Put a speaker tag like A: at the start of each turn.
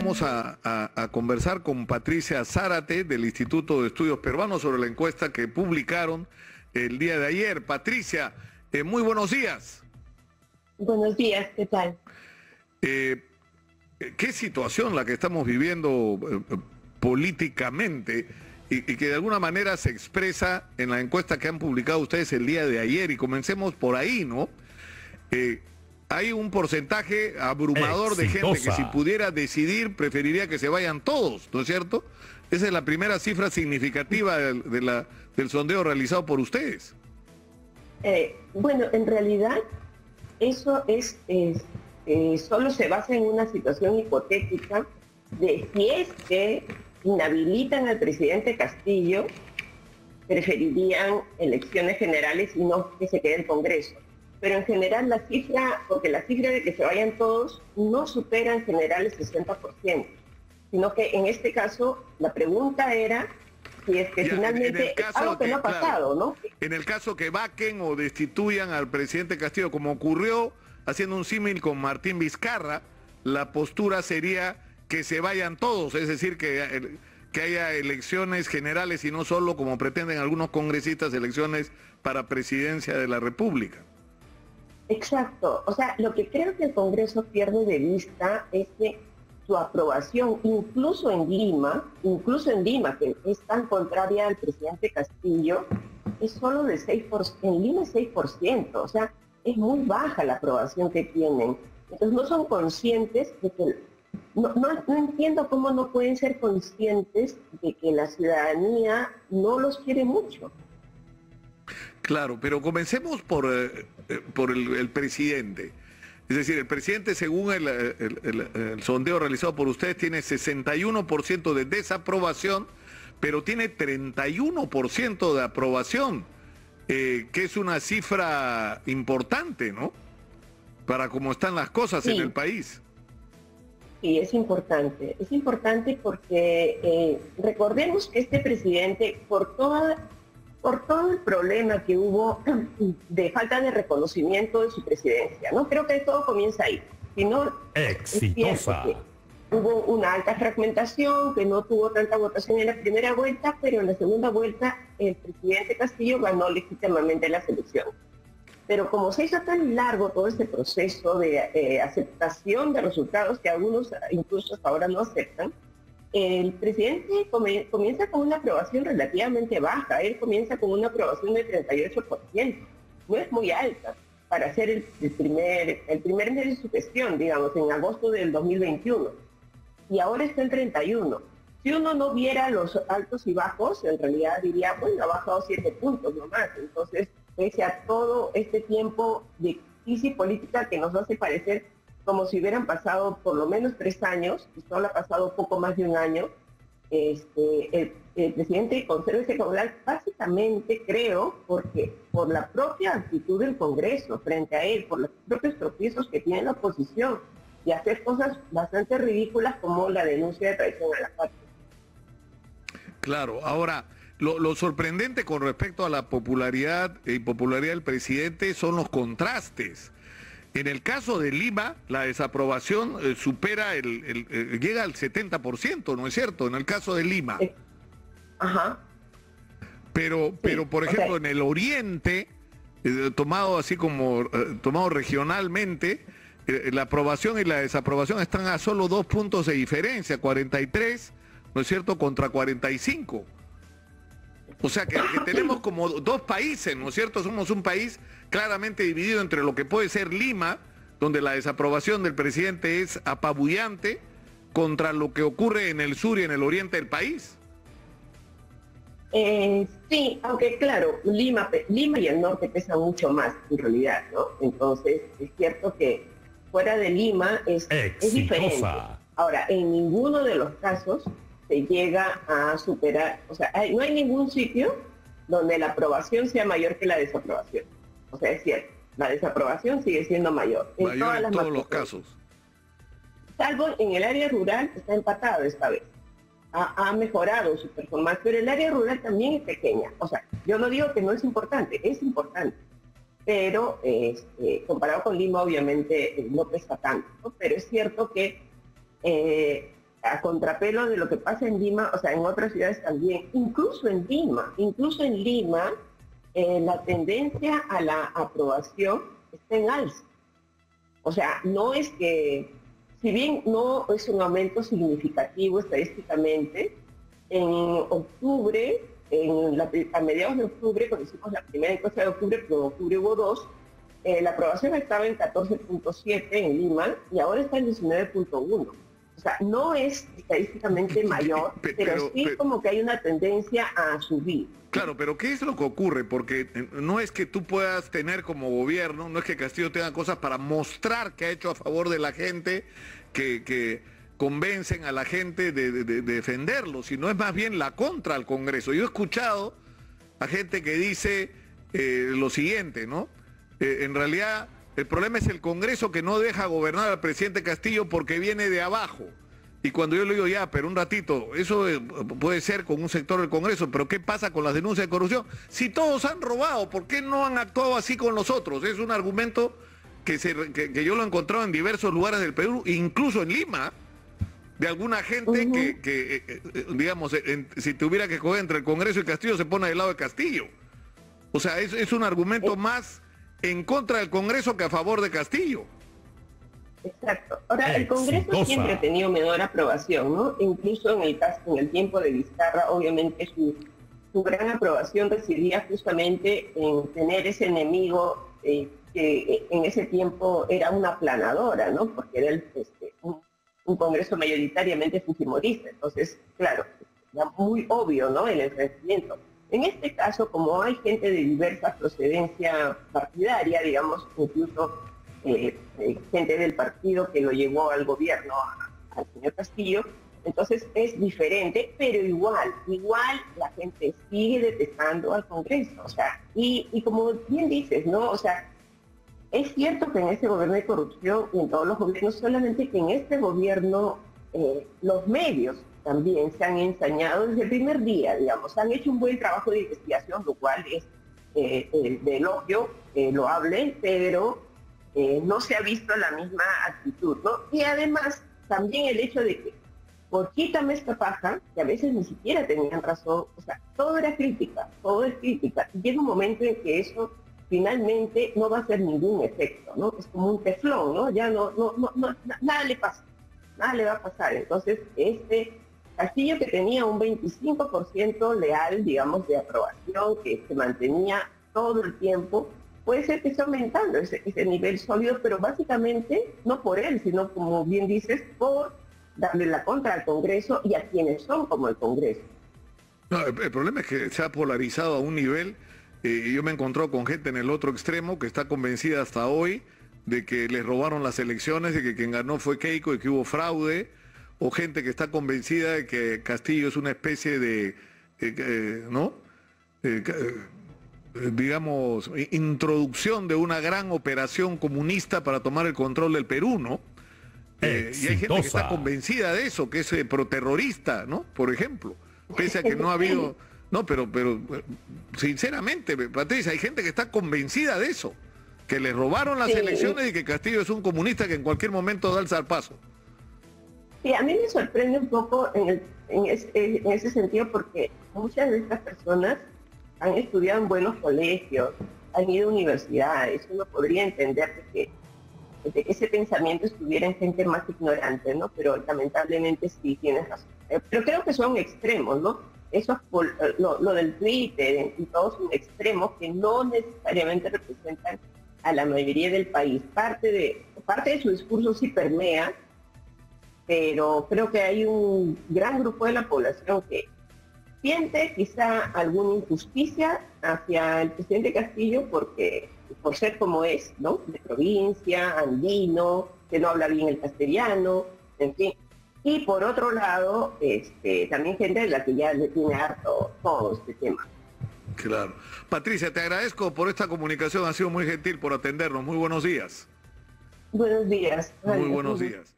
A: vamos a conversar con Patricia Zárate del Instituto de Estudios Peruanos sobre la encuesta que publicaron el día de ayer. Patricia, muy buenos días.
B: Buenos días, ¿qué tal?
A: ¿Qué situación la que estamos viviendo políticamente y que de alguna manera se expresa en la encuesta que han publicado ustedes el día de ayer? Y comencemos por ahí, ¿no? Hay un porcentaje abrumador de gente que si pudiera decidir preferiría que se vayan todos, ¿no es cierto? Esa es la primera cifra significativa del sondeo realizado por ustedes.
B: Bueno, en realidad eso solo se basa en una situación hipotética de si es que inhabilitan al presidente Castillo, preferirían elecciones generales y no que se quede el Congreso. Pero en general la cifra, porque la cifra de que se vayan todos no supera en general el 60%, sino que en este caso la pregunta era si es que finalmente es algo que no ha pasado, ¿no?
A: En el caso que vaquen o destituyan al presidente Castillo, como ocurrió haciendo un símil con Martín Vizcarra, la postura sería que se vayan todos, es decir, que haya elecciones generales y no solo, como pretenden algunos congresistas, elecciones para presidencia de la República.
B: Exacto, o sea, lo que creo que el Congreso pierde de vista es que su aprobación, incluso en Lima, que es tan contraria al presidente Castillo, es solo de 6%, en Lima es 6%, o sea, es muy baja la aprobación que tienen. Entonces no son conscientes de que, no entiendo cómo no pueden ser conscientes de que la ciudadanía no los quiere mucho.
A: Claro, pero comencemos por el presidente. Es decir, el presidente, según el sondeo realizado por ustedes, tiene 61% de desaprobación, pero tiene 31% de aprobación, que es una cifra importante, ¿no? Para cómo están las cosas en el país.
B: Sí, es importante porque recordemos que este presidente, por todo el problema que hubo de falta de reconocimiento de su presidencia, ¿no? Creo que todo comienza ahí. Si no, exitosa. Hubo una alta fragmentación, que no tuvo tanta votación en la primera vuelta, pero en la segunda vuelta el presidente Castillo ganó legítimamente las elecciones. Pero como se hizo tan largo todo este proceso de aceptación de resultados que algunos incluso hasta ahora no aceptan, el presidente comienza con una aprobación relativamente baja. Él comienza con una aprobación de 38%. No es muy alta para ser el primer mes de su gestión, digamos, en agosto del 2021. Y ahora está en 31%. Si uno no viera los altos y bajos, en realidad diría, bueno, ha bajado 7 puntos nomás. Entonces, pese a todo este tiempo de crisis política que nos hace parecer como si hubieran pasado por lo menos 3 años, y solo ha pasado poco más de un año, el presidente conserva ese caudal básicamente, creo, porque por la propia actitud del Congreso frente a él, por los propios tropiezos que tiene la oposición, y hacer cosas bastante ridículas como la denuncia de traición a la patria.
A: Claro, ahora, lo sorprendente con respecto a la popularidad y popularidad del presidente son los contrastes. En el caso de Lima, la desaprobación supera, llega al 70%, ¿no es cierto? En el caso de Lima.
B: Ajá.
A: Pero por ejemplo, en el oriente, tomado así como, tomado regionalmente, la aprobación y la desaprobación están a solo 2 puntos de diferencia, 43, ¿no es cierto?, contra 45. O sea que tenemos como 2 países, ¿no es cierto? Somos un país claramente dividido entre lo que puede ser Lima, donde la desaprobación del presidente es apabullante, contra lo que ocurre en el sur y en el oriente del país.
B: Sí, aunque claro, Lima y el norte pesan mucho más en realidad, ¿no? Entonces es cierto que fuera de Lima es diferente. Ahora, en ninguno de los casos se llega a superar, o sea, no hay ningún sitio donde la aprobación sea mayor que la desaprobación. O sea, es cierto, la desaprobación sigue siendo mayor.
A: En todos los casos.
B: Salvo en el área rural, está empatado esta vez. Ha mejorado su performance, pero el área rural también es pequeña. O sea, yo no digo que no es importante, pero comparado con Lima obviamente no pesa tanto, ¿no? Pero es cierto que a contrapelo de lo que pasa en Lima, o sea, en otras ciudades también, incluso en Lima, la tendencia a la aprobación está en alza. O sea, no es que, si bien no es un aumento significativo estadísticamente, en octubre, a mediados de octubre, cuando hicimos la primera encuesta de octubre, pero en octubre hubo dos, la aprobación estaba en 14.7 en Lima y ahora está en 19.1. O sea, no es estadísticamente mayor, pero sí como que hay una tendencia a subir.
A: Claro, pero ¿qué es lo que ocurre? Porque no es que tú puedas tener como gobierno, no es que Castillo tenga cosas para mostrar que ha hecho a favor de la gente, que convencen a la gente de defenderlo, sino es más bien la contra al Congreso. Yo he escuchado a gente que dice lo siguiente, ¿no? En realidad el problema es el Congreso que no deja gobernar al presidente Castillo porque viene de abajo. Y cuando yo le digo, ya, pero un ratito, eso puede ser con un sector del Congreso, pero ¿qué pasa con las denuncias de corrupción? Si todos han robado, ¿por qué no han actuado así con los otros? Es un argumento que yo lo he encontrado en diversos lugares del Perú, incluso en Lima, de alguna gente que digamos, si tuviera que escoger entre el Congreso y Castillo, se pone del lado de Castillo. O sea, es un argumento más en contra del Congreso que a favor de Castillo.
B: Exacto. Ahora, el Congreso siempre ha tenido menor aprobación, ¿no? Incluso en el tiempo de Vizcarra, obviamente su gran aprobación residía justamente en tener ese enemigo que en ese tiempo era una aplanadora, ¿no? Porque era un Congreso mayoritariamente fujimorista. Entonces, claro, era muy obvio, ¿no? El enfrentamiento. En este caso, como hay gente de diversa procedencia partidaria, digamos, incluso gente del partido que lo llevó al gobierno, al señor Castillo, entonces es diferente, pero igual la gente sigue detestando al Congreso. O sea, y como bien dices, ¿no? O sea, es cierto que en este gobierno hay corrupción y en todos los gobiernos, solamente que en este gobierno los medios también se han ensañado desde el primer día, digamos, han hecho un buen trabajo de investigación, lo cual es de elogio, loable, pero no se ha visto la misma actitud, ¿no? Y además, también el hecho de que, por quítame esta paja, que a veces ni siquiera tenían razón, o sea, todo era crítica, todo es crítica. Y llega un momento en que eso finalmente no va a hacer ningún efecto, ¿no? Es como un teflón, ¿no? Ya nada le pasa, nada le va a pasar. Entonces, Castillo, que tenía un 25% leal, digamos, de aprobación, que se mantenía todo el tiempo, puede ser que esté aumentando ese nivel sólido, pero básicamente no por él, sino, como bien dices, por darle la contra al Congreso y a quienes son como el Congreso.
A: No, el problema es que se ha polarizado a un nivel, y yo me he encontrado con gente en el otro extremo que está convencida hasta hoy de que les robaron las elecciones, de que quien ganó fue Keiko y que hubo fraude, o gente que está convencida de que Castillo es una especie de, ¿no? Digamos, introducción de una gran operación comunista para tomar el control del Perú, ¿no? Y hay gente que está convencida de eso, que es proterrorista, ¿no? Por ejemplo, pese a que no ha habido... No, pero sinceramente, Patricia, hay gente que está convencida de eso, que le robaron las elecciones y que Castillo es un comunista que en cualquier momento da el zarpazo.
B: Sí, a mí me sorprende un poco en ese sentido, porque muchas de estas personas han estudiado en buenos colegios, han ido a universidades. Uno podría entender de que ese pensamiento estuviera en gente más ignorante, ¿no? Pero lamentablemente sí tienes razón. Pero creo que son extremos, ¿no? Eso es lo del Twitter y todos son extremos que no necesariamente representan a la mayoría del país. Parte de su discurso sí permea, pero creo que hay un gran grupo de la población que siente quizá alguna injusticia hacia el presidente Castillo por ser como es, ¿no? De provincia, andino, que no habla bien el castellano, en fin. Y por otro lado, también gente de la que ya le tiene harto todo este tema.
A: Claro. Patricia, te agradezco por esta comunicación, ha sido muy gentil por atendernos. Muy buenos días.
B: Buenos días.
A: Muy buenos días.